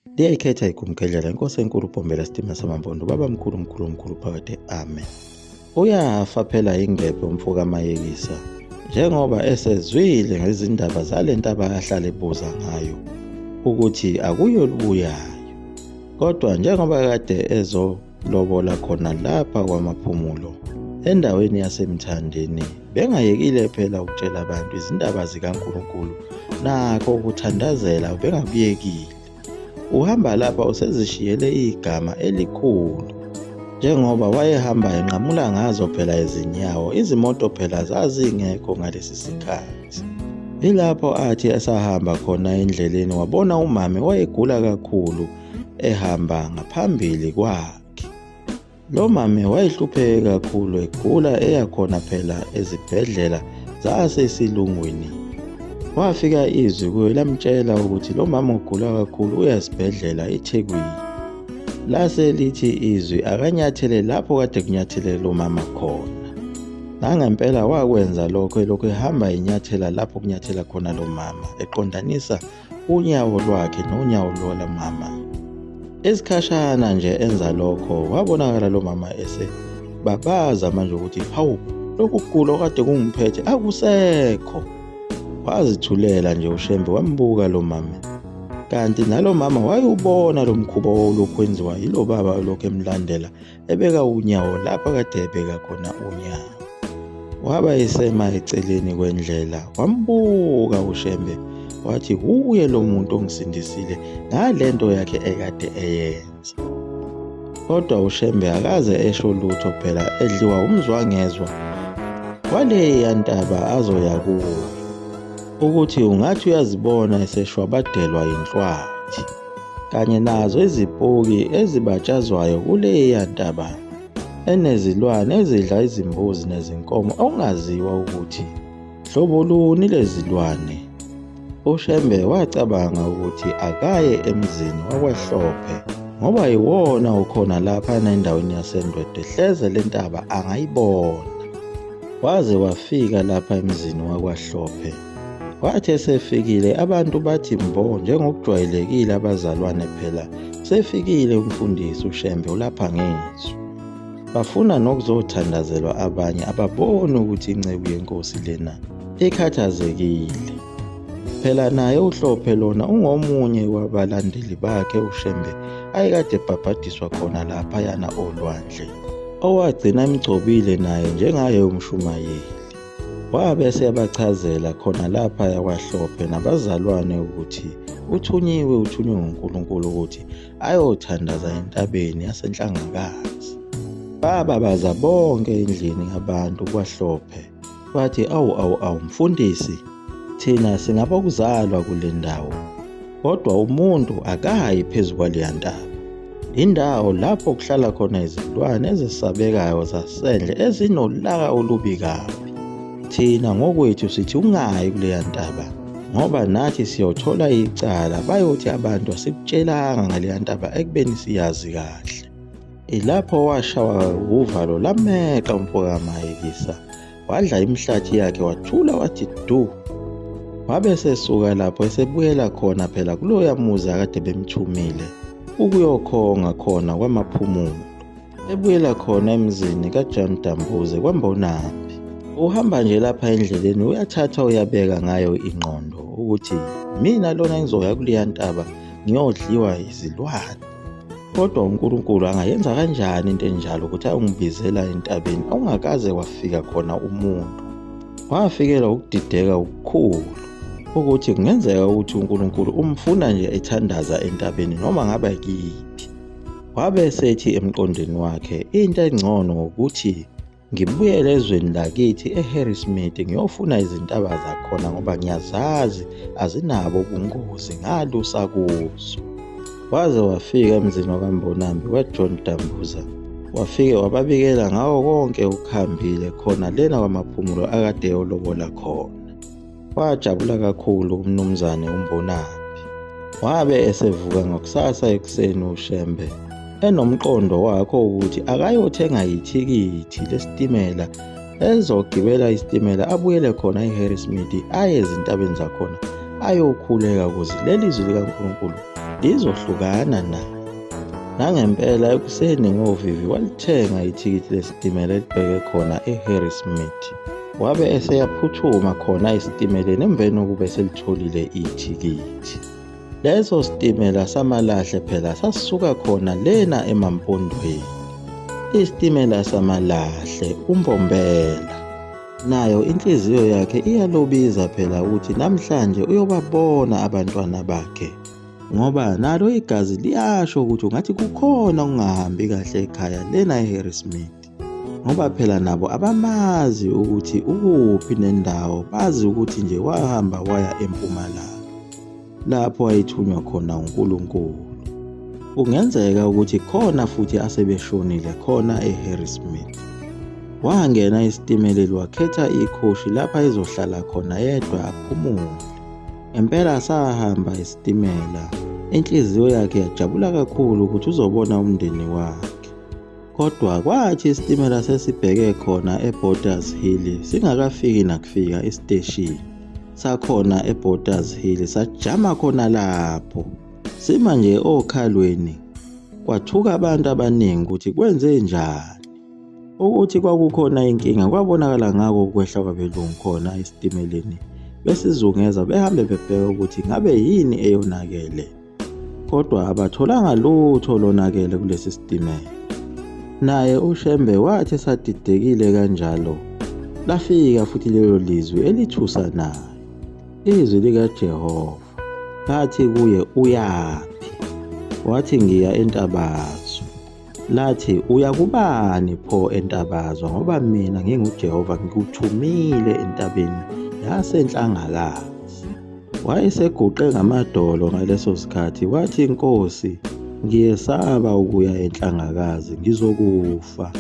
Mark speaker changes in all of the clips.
Speaker 1: Liyayikhetha igumgedlela inkosi enkulu uBhombela Stima Samampondo baba mkhulu phakade amen. Uyafa phela ingebhe umfo kaMayekisa njengoba esezwile ngezindaba zale ntaba ahlala ebuza ngayo ukuthi akuyo olubuyayo. Kodwa njengoba kade ezolobola khona lapha kwaMaphumulo endaweni yaseMthandeni, bengayekile phela ukutshela abantu izindaba zikaNkulunkulu nakho ukuthandazela bengakuyekile. Uhamba lapha usezishiyele igama elikhulu njengoba wayehamba enqamula ngazo phela izinyawo, izimoto phela zazingekho ngalesi sikhathi. Ilapho athi esahamba khona endleleni wabona umame wayegula kakhulu ehamba ngaphambili kwakhe. Lo mame wayehlupheke kakhulu egula eyakhona phela ezibhedlela zasesilungwini. Wafika izwi kuye lamtshela ukuthi lo mama ugula kakhulu uya esibhedlela eThekwini. Lase lithi izwi akanyathele lapho kade kunyathele lo mama khona. Nangempela wakwenza lokho elokhu ehamba inyathela lapho kunyathela khona lo mama, eqondanisa unyawo lwakhe nonyawo lwala mama. Isikhashana nje enza lokho wabonakala lo mama babaza manje ukuthi hawu, lokhu kugula okade kungimphethe akusekho. Wazithulela nje uShembe wambuka lo mama, kanti nalo mama wayubona lo mkhuba olokhu wenziwa yilo baba olokhu emlandela ebeka unyawo lapha kade ebeka khona unyawo. Waba esema eceleni kwendlela wambuka uShembe wathi uye lo muntu ongisindisile ngalento yakhe ekade eyenza. Kodwa uShembe akaze esho lutho phela edliwa umzwangezwa waleya ntaba azoya kuyo, ukuthi ungathi uyazibona eseshwabadelwa inhlwathi kanye nazo izipuki ezibatshazwayo kuleya ntaba enezilwane ezidla izimbuzi nezinkomo ongaziwa ukuthi hlobo luni lezilwane. uShembe wacabanga ukuthi akaye emzini wakwaHlophe ngoba yiwona ukhona lapha endaweni yaseNdwedwe hleze le ntaba angayibona. Waze wafika lapha emzini wakwaHlophe. Wathi esefikile abantu bathi mbo njengokujwayelekile abazalwane phela sefikile umfundisi uShembe ulapha ngezwi. Bafuna nokuzothandazelwa abanye ababone ukuthi inceku yenkosi lena ikhathazekile. Phela naye uHlophe lona ungomunye wabalandeli bakhe uShembe ayekade ebhabhadiswa khona lapha yana olwandle, owagcina emgcobile naye njengaye umshumayeli. Wabe sebachazela khona lapha yakwaHlophe nabazalwane ukuthi uthunywe nguNkulunkulu ukuthi ayothandaza entabeni yaseNhlangakazi. Bababaza bonke endlini yabantu kwaHlophe bathi awu mfundisi, thina singabokuzalwa kule ndawo, kodwa umuntu akayi phezu kwaleya ntaba. Indawo lapho kuhlala khona izilwane ezisabekayo zasendle ezinolaka olubi kabi. Thina ngokwethu sithi ungayi kuleya ntaba ngoba nathi siyothola icala bayothi abantu asikutshelanga ngaleya ntaba ekubeni siyazi kahle. Ilapho washawa uvalo lameqa umfo kaMayekisa, wadla imihlathi yakhe wathula wathi du. Wabe sesuka lapho esebuyela khona phela kuloya muzi akade bemthumile ukuyokhonga khona kwaMaphumulo. Ebuyela khona emzini kaJohn Dambuze kwaMbonambi. Uhamba nje lapha endleleni uyathatha uyabeka ngayo ingqondo ukuthi mina lona ngizoya kuleya ntaba ngiyodliwa izilwane. Kodwa uNkulunkulu angayenza kanjani into enjalo ukuthi ayongibizela entabeni ongakaze wafika khona umuntu. Wafikela ukudideka ukukhulu ukuthi kungenzeka ukuthi uNkulunkulu umfuna nje ethandaza entabeni noma ngaba kiphi. Wabe sethi emqondweni wakhe into engcono ukuthi ngibuyele ezweni lakithi eHarrismith ngiyofuna izintaba zakhona ngoba ngiyazazi azinabo ubungozi ngalusa kuzo. Waze wafika emzini wakaMbonambi kwaJohn Dambuza, wafike wababikela ngawo konke ukuhambile khona lena kwaMaphumulo akade eyolobola khona. Wajabula kakhulu umnumzane uMbonambi. Wabe esevuka ngokusasa ekuseni uShembe enomqondo wakho ukuthi akayothenga ithikithi lesitimela ezogibela isitimela abuyele khona eHarrismith aye ezintabeni zakhona ayokhuleka ukuze leli zwi likaNkulunkulu lizohlukana naye. Nangempela ekuseni ngovivi walithenga ithikithi lesitimela elibheke khona eHarrismith. Wabe eseyaphuthuma khona esitimeleni emveni kokuba eselitholile ithikithi. Leso sitimela samalahle phela sasisuka khona lena emampondweni. Isitimela samalahle uMbombela nayo inhliziyo yakhe iyalobiza phela ukuthi namhlanje uyobabona abantwana bakhe, ngoba nalo igazi liyasho ukuthi ungathi kukhona okungahambi kahle ekhaya lena eHarrismith, ngoba phela nabo abamazi ukuthi ukuphi nendawo, bazi ukuthi nje wahamba waya eMpumalanga lapho ayithunywa khona uNkulunkulu. Kungenzeka ukuthi khona futhi asebeshonile khona eHarrismith. Wangena esitimeleni wakhetha ikhoshi lapha ezohlala khona yedwa aphumule. Impela sahamba isitimela, inhliziyo yakhe yajabula kakhulu ukuthi uzobona umndeni wakhe. Kodwa kwathi isitimela sesibheke khona eBorders Hill singakafiki nakufika esiteshini sakhona eBorders Hill, sajama khona lapho. Sima nje okhalweni kwathuka abantu abaningi ukuthi kwenze njani. Ukuthi kwakukhona inkinga kwabonakala ngako ukwehla kwabelungu khona esitimeleni, besizungeza behambe bebheka ukuthi ngabe yini eyonakele. Kodwa abatholanga lutho lonakele kulesi sitimela. Naye uShembe wathi sadidekile kanjalo lafika futhi lelo lizwi elithusa naye, izwi likaJehova. Lathi kuye, uyaphi? Wathi, ngiya eNtabazwa. Lathi, uya kubani pho eNtabazwa? Ngoba mina nginguJehova ngikuthumile entabeni yaseNhlangakazi. Wayeseguqe ngamadolo ngaleso sikhathi wathi, Nkosi, ngiyesaba ukuya eNhlangakazi, ngizokufa.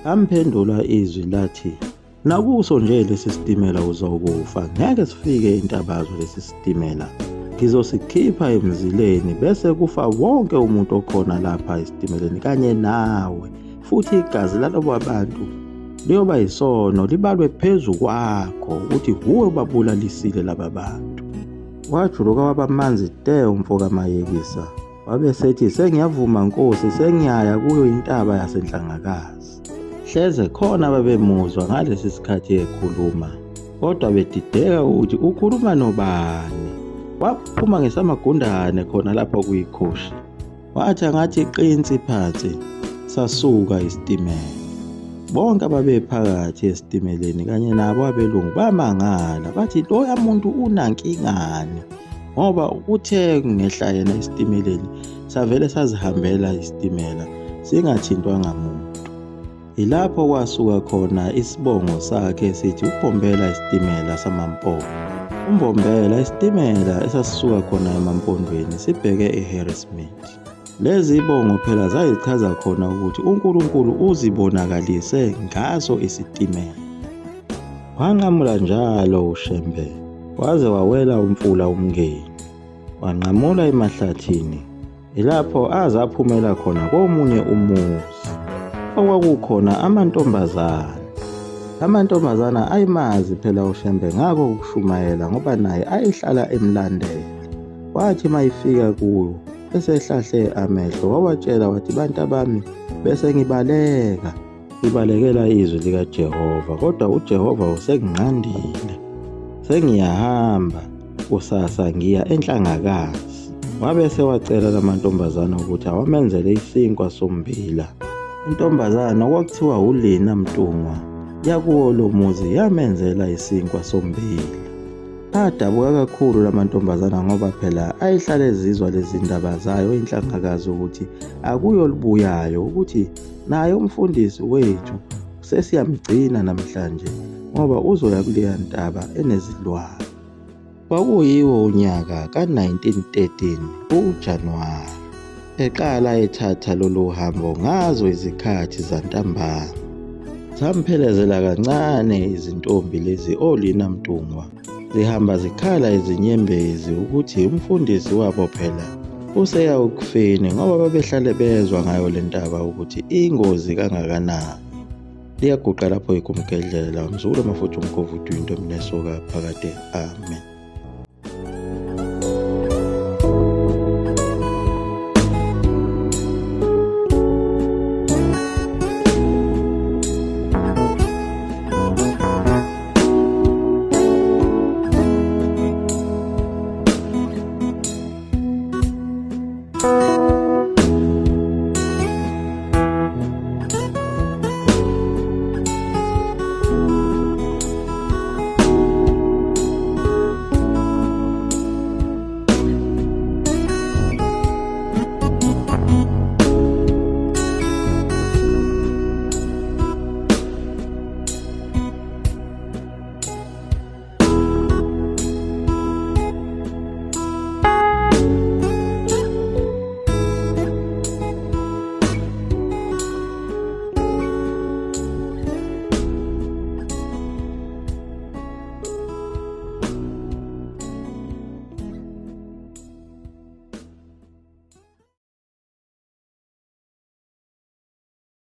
Speaker 1: Amphendula izwi lathi, nakuso nje lesi sitimela uzokufa, ngeke sifike eNtabazwa lesi sitimela. Ngizosikhipha emzileni bese kufa wonke umuntu okhona lapha esitimeleni kanye nawe, futhi igazi lalabo abantu liyoba yisono libalwe phezu kwakho ukuthi huwe ubabulalisile laba bantu. Wajuluka wabamanzi te umfoka Mayekisa, wabe sethi, sengiyavuma Nkosi, sengiyaya kuyo intaba yaseNhlangakazi. Hleze khona babemuzwa ngalesi sikhathi ekhuluma, kodwa bedideka ukuthi ukhuluma nobani. Waphuma ngesamagundane khona lapho kuyikhoshi, wathi angathi qinsi phansi, sasuka isitimela. Bonke ababephakathi esitimeleni kanye nabo abelungu bamangala, bathi loya muntu unankingani, ngoba uthe ngehla yena esitimeleni savele sazihambela isitimela singathintwanga muntu. Ilapho kwasuka khona isibongo sakhe sithi uBombela isitimela samaMpondo. uMbombela isitimela esasisuka khona emampondweni sibheke eHarrismith. Lezi ibongo phela zayichaza khona ukuthi uNkulunkulu uzibonakalise ngaso isitimela. Wanqamula njalo uShembe waze wawela umfula umngeni, wanqamula emahlathini. Ilapho azaphumela khona komunye umuzi okwakukhona amantombazana. Amantombazana ayimazi phela uShembe ngako ukushumayela ngoba naye ayihlala emlandela. Wathi mayifika kuyo esehlahle amehlo wawatshela wathi, bantu bami, bese ngibalekela izwi likaJehova, kodwa uJehova usenginqandile. Sengiyahamba kusasa ngiya eNhlangakazi. Wabe sewacela lamantombazana ukuthi awamenzele isinkwa sombila. Intombazana okwakuthiwa uLina Mtungwa yakuwo lo muzi yamenzela isinkwa sombila. Adabuka kakhulu lamantombazana ngoba phela ayihlale ezizwa lezi ndaba zayo iNhlangakazi ukuthi akuyolibuyayo, ukuthi naye umfundisi wethu sesiyamgcina namhlanje ngoba uzoya kuleya ntaba enezilwane. Kwakuyiwo unyaka ka-1913 uJanuwari eqala ethatha lolu hambo ngazo izikhathi zantambama. Zamphelezela kancane izintombi lezi oLina Mtungwa zihamba zikhala ezinyembezi ukuthi umfundisi wabo phela useya ukufeni ngoba babehlale bezwa ngayo le ndaba ukuthi ingozi kangakanani. Liyaguqa lapho ikumgedlela umzukulu mafuthu umkhovu into mnesoka phakade. Amen.